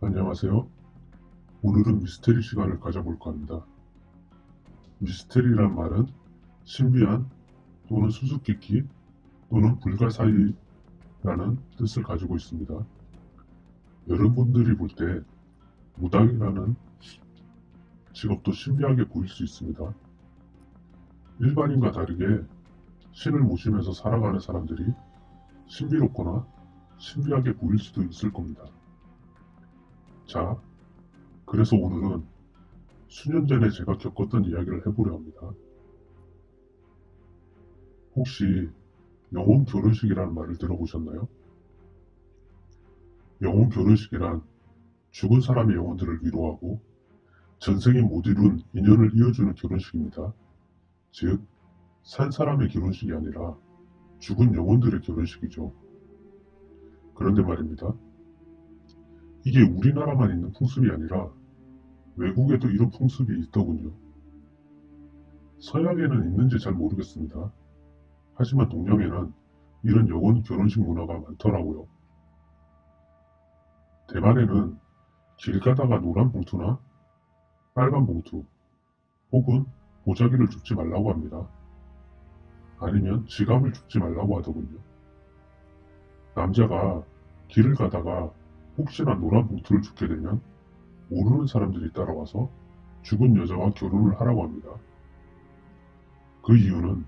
안녕하세요. 오늘은 미스테리 시간을 가져볼까 합니다. 미스테리란 말은 신비한 또는 수수께끼 또는 불가사의라는 뜻을 가지고 있습니다. 여러분들이 볼 때 무당이라는 직업도 신비하게 보일 수 있습니다. 일반인과 다르게 신을 모시면서 살아가는 사람들이 신비롭거나 신비하게 보일 수도 있을 겁니다. 자, 그래서 오늘은 수년 전에 제가 겪었던 이야기를 해보려 합니다. 혹시 영혼 결혼식이라는 말을 들어보셨나요? 영혼 결혼식이란 죽은 사람의 영혼들을 위로하고 전생에 못 이룬 인연을 이어주는 결혼식입니다. 즉, 산 사람의 결혼식이 아니라 죽은 영혼들의 결혼식이죠. 그런데 말입니다. 이게 우리나라만 있는 풍습이 아니라 외국에도 이런 풍습이 있더군요. 서양에는 있는지 잘 모르겠습니다. 하지만 동양에는 이런 영혼 결혼식 문화가 많더라고요. 대만에는 길 가다가 노란 봉투나 빨간 봉투 혹은 보자기를 줍지 말라고 합니다. 아니면 지갑을 줍지 말라고 하더군요. 남자가 길을 가다가 혹시나 노란 봉투를 줍게 되면 모르는 사람들이 따라와서 죽은 여자와 결혼을 하라고 합니다. 그 이유는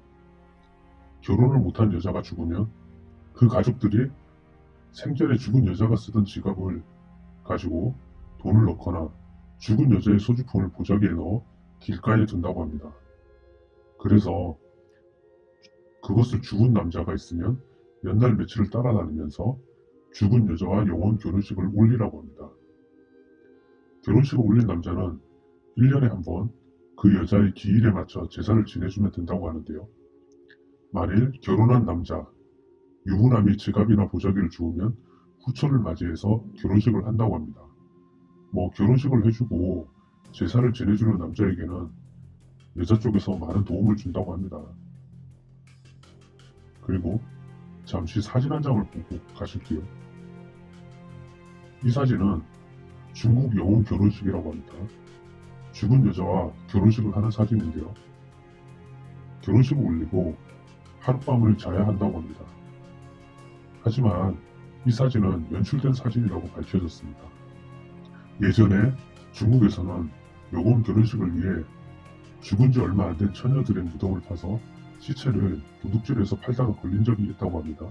결혼을 못한 여자가 죽으면 그 가족들이 생전에 죽은 여자가 쓰던 지갑을 가지고 돈을 넣거나 죽은 여자의 소지품을 보자기에 넣어 길가에 둔다고 합니다. 그래서 그것을 죽은 남자가 있으면 몇 날 며칠을 따라다니면서 죽은 여자와 영혼 결혼식을 올리라고 합니다. 결혼식을 올린 남자는 1년에 한 번 그 여자의 기일에 맞춰 제사를 지내주면 된다고 하는데요. 만일 결혼한 남자, 유부남이 지갑이나 보자기를 주우면 후처를 맞이해서 결혼식을 한다고 합니다. 뭐 결혼식을 해주고 제사를 지내주는 남자에게는 여자 쪽에서 많은 도움을 준다고 합니다. 그리고 잠시 사진 한 장을 보고 가실게요. 이 사진은 중국 영혼 결혼식이라고 합니다. 죽은 여자와 결혼식을 하는 사진인데요. 결혼식을 올리고 하룻밤을 자야 한다고 합니다. 하지만 이 사진은 연출된 사진이라고 밝혀졌습니다. 예전에 중국에서는 영혼 결혼식을 위해 죽은 지 얼마 안 된 처녀들의 무덤을 파서 시체를 도둑질해서 팔다가 걸린 적이 있다고 합니다.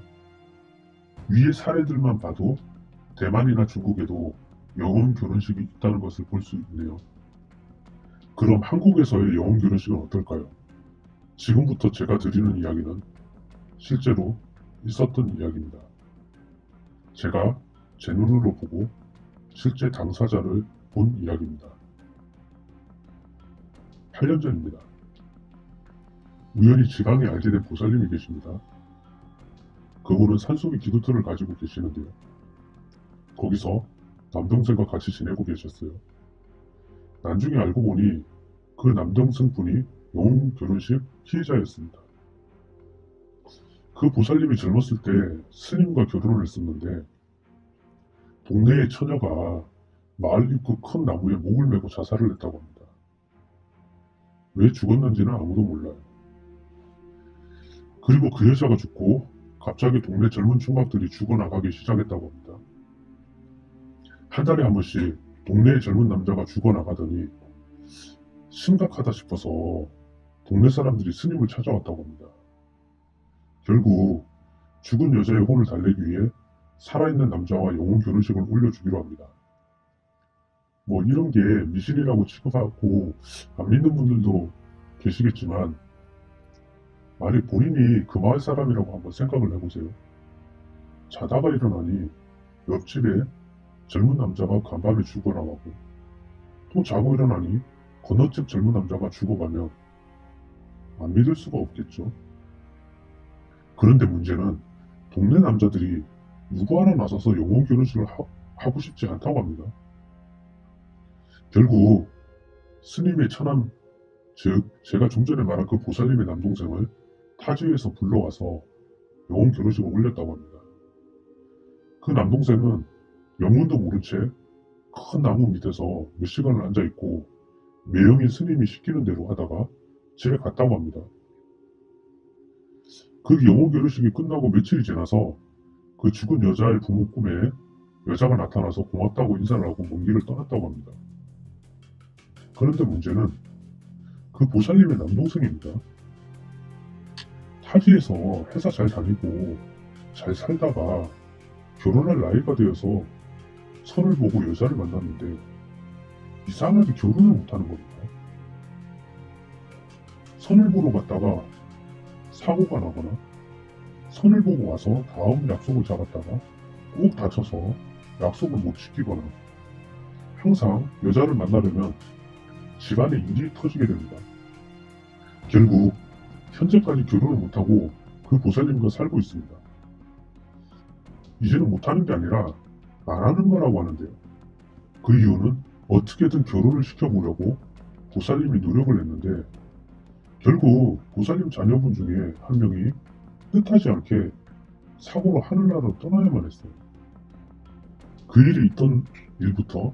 위의 사례들만 봐도 대만이나 중국에도 영혼 결혼식이 있다는 것을 볼 수 있네요. 그럼 한국에서의 영혼 결혼식은 어떨까요? 지금부터 제가 드리는 이야기는 실제로 있었던 이야기입니다. 제가 제 눈으로 보고 실제 당사자를 본 이야기입니다. 8년 전입니다. 우연히 지방에 알게 된 보살님이 계십니다. 그분은 산속의 기도터를 가지고 계시는데요. 거기서 남동생과 같이 지내고 계셨어요. 나중에 알고 보니 그 남동생분이 영혼 결혼식 피해자였습니다. 그 보살님이 젊었을 때 스님과 결혼을 했었는데 동네의 처녀가 마을 입구 큰 나무에 목을 메고 자살을 했다고 합니다. 왜 죽었는지는 아무도 몰라요. 그리고 그 여자가 죽고 갑자기 동네 젊은 총각들이 죽어나가기 시작했다고 합니다. 한 달에 한 번씩 동네의 젊은 남자가 죽어나가더니 심각하다 싶어서 동네 사람들이 스님을 찾아왔다고 합니다. 결국 죽은 여자의 혼을 달래기 위해 살아있는 남자와 영혼 결혼식을 올려주기로 합니다. 뭐 이런 게 미신이라고 취급하고 안 믿는 분들도 계시겠지만 만약 본인이 그 마을 사람이라고 한번 생각을 해보세요. 자다가 일어나니 옆집에 젊은 남자가 간밤에 죽어나가고 또 자고 일어나니 건너집 젊은 남자가 죽어가면 안 믿을 수가 없겠죠. 그런데 문제는 동네 남자들이 누구 하나 나서서 영혼 결혼식을 하고 싶지 않다고 합니다. 결국 스님의 처남, 즉 제가 좀 전에 말한 그 보살님의 남동생을 타지에서 불러와서 영혼 결혼식을 올렸다고 합니다. 그 남동생은 영문도 모른 채 큰 나무 밑에서 몇 시간을 앉아있고 매형인 스님이 시키는 대로 하다가 집에 갔다고 합니다. 그 영혼 결혼식이 끝나고 며칠이 지나서 그 죽은 여자의 부모 꿈에 여자가 나타나서 고맙다고 인사를 하고 먼 길을 떠났다고 합니다. 그런데 문제는 그 보살님의 남동생입니다. 타지에서 회사 잘 다니고 잘 살다가 결혼할 나이가 되어서 선을 보고 여자를 만났는데 이상하게 결혼을 못하는 겁니다. 선을 보러 갔다가 사고가 나거나 선을 보고 와서 다음 약속을 잡았다가 꼭 다쳐서 약속을 못 지키거나 항상 여자를 만나려면 집안에 일이 터지게 됩니다. 결국 현재까지 결혼을 못하고 그 보살님과 살고 있습니다. 이제는 못하는 게 아니라 안 하는 거라고 하는데요. 그 이유는 어떻게든 결혼을 시켜보려고 보살님이 노력을 했는데 결국 보살님 자녀분 중에 한 명이 뜻하지 않게 사고로 하늘나라로 떠나야만 했어요. 그 일이 있던 일부터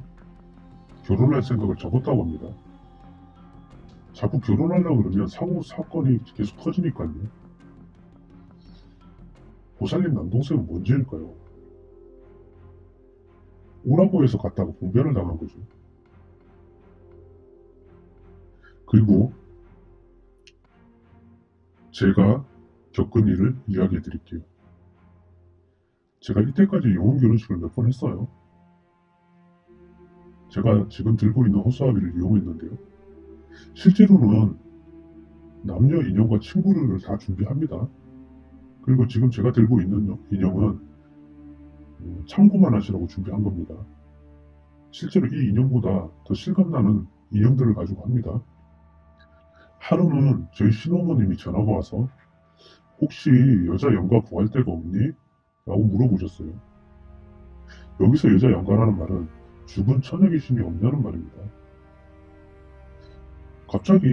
결혼할 생각을 접었다고 합니다. 자꾸 결혼하려고 그러면 사건이 계속 터지니까요. 보살님 남동생은 뭔 죄일까요? 오라고 해서 갔다가 봉변을 당한 거죠. 그리고 제가 겪은 일을 이야기해 드릴게요. 제가 이때까지 영혼 결혼식을 몇 번 했어요. 제가 지금 들고 있는 호수아비를 이용했는데요. 실제로는 남녀 인형과 친구를 다 준비합니다. 그리고 지금 제가 들고 있는 인형은 참고만 하시라고 준비한 겁니다. 실제로 이 인형보다 더 실감나는 인형들을 가지고 합니다. 하루는 저희 신어머님이 전화가 와서 혹시 여자 영가 구할 데가 없니? 라고 물어보셨어요. 여기서 여자 영가라는 말은 죽은 처녀 귀신이 없냐는 말입니다. 갑자기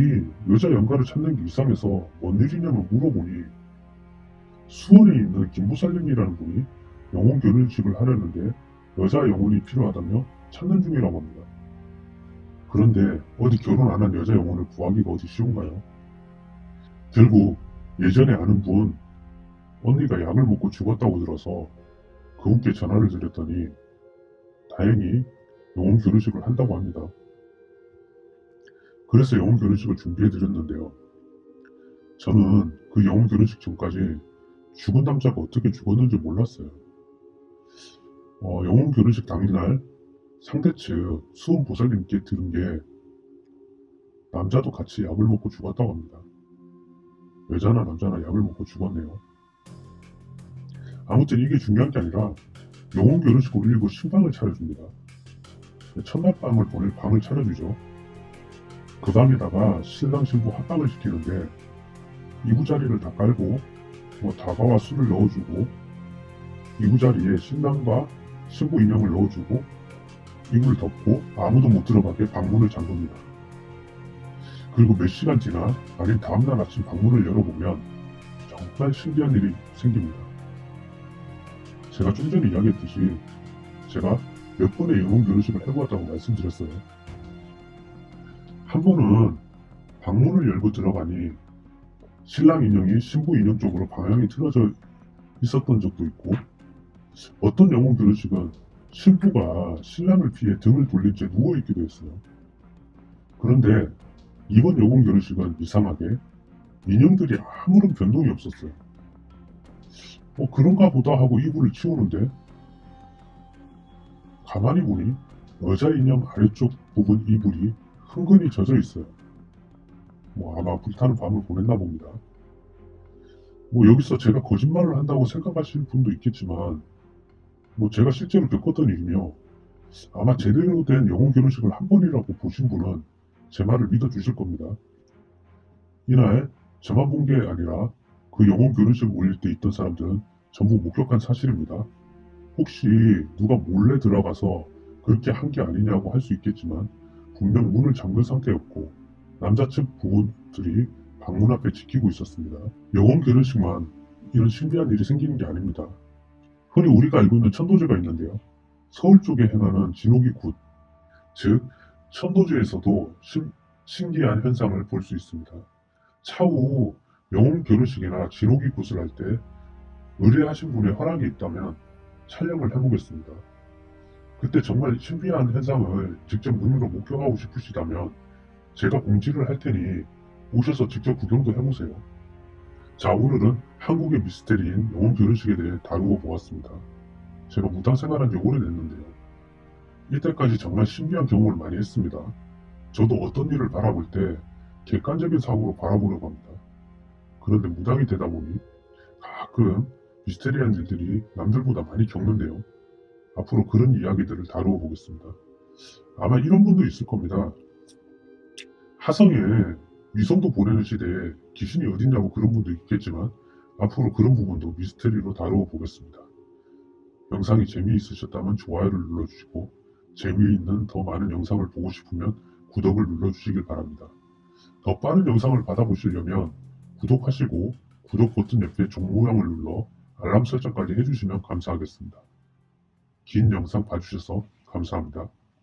여자 영가를 찾는 게 이상해서 뭔 일이냐고 물어보니 수원에 있는 김보살님이라는 분이 영혼 결혼식을 하려는데 여자 영혼이 필요하다며 찾는 중이라고 합니다. 그런데 어디 결혼 안 한 여자 영혼을 구하기가 어디 쉬운가요? 결국 예전에 아는 분 언니가 약을 먹고 죽었다고 들어서 그분께 전화를 드렸더니 다행히 영혼 결혼식을 한다고 합니다. 그래서 영혼 결혼식을 준비해 드렸는데요. 저는 그 영혼 결혼식 전까지 죽은 남자가 어떻게 죽었는지 몰랐어요. 영혼 결혼식 당일날 상대 측 수은 보살님께 들은 게 남자도 같이 약을 먹고 죽었다고 합니다. 여자나 남자나 약을 먹고 죽었네요. 아무튼 이게 중요한 게 아니라 영혼 결혼식을 올리고 신방을 차려줍니다. 첫날 밤을 보낼 방을 차려주죠. 그 밤에다가 신랑 신부 합방을 시키는데 이부자리를 다 깔고 다가와 술을 넣어주고 이부자리에 신랑과 신부 인형을 넣어주고 이불을 덮고 아무도 못 들어가게 방문을 잠굽니다. 그리고 몇 시간 지나 아닌 다음날 아침 방문을 열어보면 정말 신기한 일이 생깁니다. 제가 좀 전에 이야기했듯이 제가 몇 번의 영혼 결혼식을 해보았다고 말씀드렸어요. 한 번은 방문을 열고 들어가니 신랑 인형이 신부 인형 쪽으로 방향이 틀어져 있었던 적도 있고 어떤 영혼 결혼식은 신부가 신랑을 피해 등을 돌린 채 누워있기도 했어요. 그런데 이번 영혼 결혼식은 이상하게 인형들이 아무런 변동이 없었어요. 그런가 보다 하고 이불을 치우는데 가만히 보니 여자 인형 아래쪽 부분 이불이 흥건히 젖어 있어요. 아마 불타는 밤을 보냈나 봅니다. 여기서 제가 거짓말을 한다고 생각하시는 분도 있겠지만 제가 실제로 겪었던 일이며 아마 제대로 된 영혼 결혼식을 한 번이라고 보신 분은 제 말을 믿어주실 겁니다. 이날 저만 본 게 아니라 그 영혼 결혼식을 올릴 때 있던 사람들은 전부 목격한 사실입니다. 혹시 누가 몰래 들어가서 그렇게 한 게 아니냐고 할 수 있겠지만 분명 문을 잠근 상태였고 남자 측 부부들이 방문 앞에 지키고 있었습니다. 영혼 결혼식만 이런 신비한 일이 생기는 게 아닙니다. 흔히 우리가 알고 있는 천도제가 있는데요. 서울 쪽에 행하는 진옥이 굿, 즉, 천도주에서도 신기한 현상을 볼 수 있습니다. 차후 영혼 결혼식이나 진호기 굿을 할 때 의뢰하신 분의 허락이 있다면 촬영을 해보겠습니다. 그때 정말 신비한 현상을 직접 눈으로 목격하고 싶으시다면 제가 공지를 할 테니 오셔서 직접 구경도 해보세요. 자, 오늘은 한국의 미스테리인 영혼 결혼식에 대해 다루어 보았습니다. 제가 무당 생활한 지 오래됐는데요. 이때까지 정말 신기한 경험을 많이 했습니다. 저도 어떤 일을 바라볼 때 객관적인 사고로 바라보려고 합니다. 그런데 무당이 되다 보니 가끔 미스테리한 일들이 남들보다 많이 겪는데요. 앞으로 그런 이야기들을 다루어 보겠습니다. 아마 이런 분도 있을 겁니다. 화성에 위성도 보내는 시대에 귀신이 어딨냐고 그런 분도 있겠지만 앞으로 그런 부분도 미스테리로 다루어 보겠습니다. 영상이 재미있으셨다면 좋아요를 눌러주시고 재미있는 더 많은 영상을 보고 싶으면 구독을 눌러주시길 바랍니다. 더 빠른 영상을 받아보시려면 구독하시고 구독 버튼 옆에 종 모양을 눌러 알람 설정까지 해주시면 감사하겠습니다. 긴 영상 봐주셔서 감사합니다.